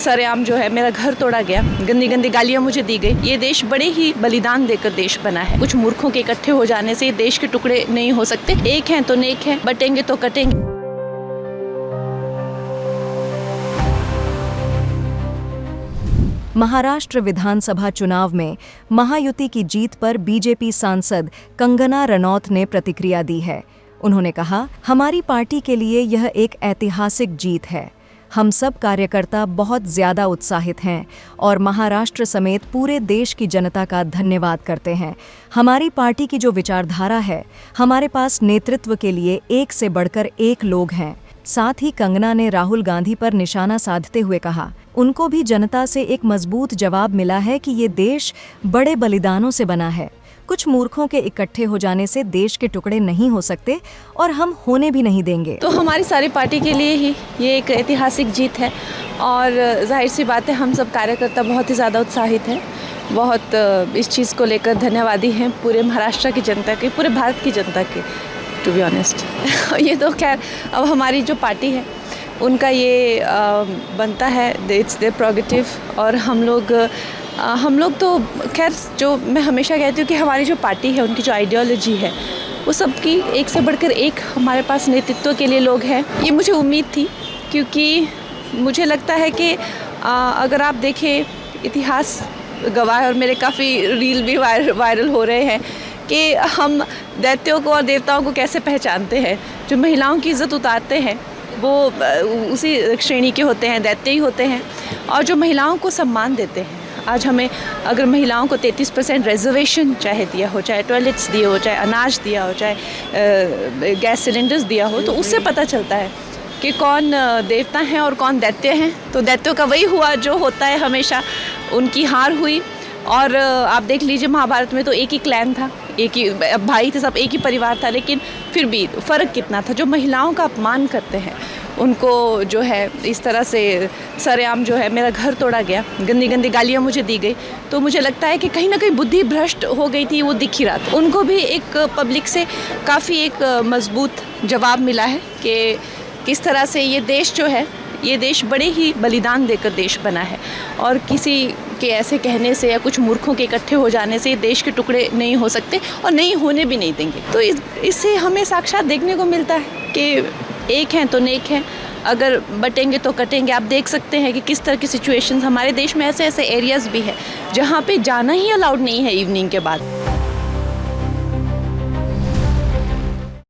सरेआम जो है मेरा घर तोड़ा गया, गंदी गंदी गालियां मुझे दी गई। ये देश बड़े ही बलिदान देकर देश बना है। कुछ मूर्खों के इकट्ठे हो जाने से ये देश के टुकड़े नहीं हो सकते। एक हैं तो नेक हैं, बटेंगे तो कटेंगे। महाराष्ट्र विधानसभा चुनाव में महायुति की जीत पर बीजेपी सांसद कंगना रनौत ने प्रतिक्रिया दी है। उन्होंने कहा, हमारी पार्टी के लिए यह एक ऐतिहासिक जीत है। हम सब कार्यकर्ता बहुत ज्यादा उत्साहित हैं और महाराष्ट्र समेत पूरे देश की जनता का धन्यवाद करते हैं। हमारी पार्टी की जो विचारधारा है, हमारे पास नेतृत्व के लिए एक से बढ़कर एक लोग हैं। साथ ही कंगना ने राहुल गांधी पर निशाना साधते हुए कहा, उनको भी जनता से एक मजबूत जवाब मिला है कि ये देश बड़े बलिदानों से बना है। कुछ मूर्खों के इकट्ठे हो जाने से देश के टुकड़े नहीं हो सकते और हम होने भी नहीं देंगे। तो हमारी सारी पार्टी के लिए ही ये एक ऐतिहासिक जीत है और जाहिर सी बात है, हम सब कार्यकर्ता बहुत ही ज़्यादा उत्साहित हैं। बहुत इस चीज़ को लेकर धन्यवादी हैं पूरे महाराष्ट्र की जनता के, पूरे भारत की जनता के, टू बी ऑनेस्ट। ये तो खैर अब हमारी जो पार्टी है उनका ये बनता है, इट्स देयर प्रोगेटिव। और हम लोग तो खैर, जो मैं हमेशा कहती हूँ कि हमारी जो पार्टी है, उनकी जो आइडियोलॉजी है, वो सबकी एक से बढ़कर एक हमारे पास नेतृत्व के लिए लोग हैं। ये मुझे उम्मीद थी, क्योंकि मुझे लगता है कि अगर आप देखें, इतिहास गवाह है और मेरे काफ़ी रील भी वायरल हो रहे हैं कि हम दैत्यों को और देवताओं को कैसे पहचानते हैं। जो महिलाओं की इज़्ज़त उतारते हैं वो उसी श्रेणी के होते हैं, दैत्य ही होते हैं। और जो महिलाओं को सम्मान देते हैं, आज हमें अगर महिलाओं को 33% रिजर्वेशन चाहे दिया हो, चाहे टॉयलेट्स दिए हो, चाहे अनाज दिया हो, चाहे गैस सिलेंडर्स दिया हो, तो उससे पता चलता है कि कौन देवता हैं और कौन दैत्य हैं। तो दैत्यों का वही हुआ जो होता है हमेशा, उनकी हार हुई। और आप देख लीजिए, महाभारत में तो एक ही क्लैन था, एक ही भाई थे, सब एक ही परिवार था, लेकिन फिर भी फ़र्क कितना था। जो महिलाओं का अपमान करते हैं उनको जो है इस तरह से सरेआम जो है मेरा घर तोड़ा गया, गंदी गंदी गालियाँ मुझे दी गई, तो मुझे लगता है कि कहीं ना कहीं बुद्धि भ्रष्ट हो गई थी, वो दिख ही रहा था। उनको भी एक पब्लिक से काफ़ी एक मजबूत जवाब मिला है कि किस तरह से ये देश जो है, ये देश बड़े ही बलिदान देकर देश बना है। और किसी के ऐसे कहने से या कुछ मूर्खों के इकट्ठे हो जाने से देश के टुकड़े नहीं हो सकते और नहीं होने भी नहीं देंगे। तो इससे हमें साक्षात देखने को मिलता है कि एक हैं तो नेक हैं, अगर बटेंगे तो कटेंगे। आप देख सकते हैं कि किस तरह की सिचुएशंस हमारे देश में ऐसे ऐसे एरियाज़ भी हैं जहाँ पे जाना ही अलाउड नहीं है इवनिंग के बाद।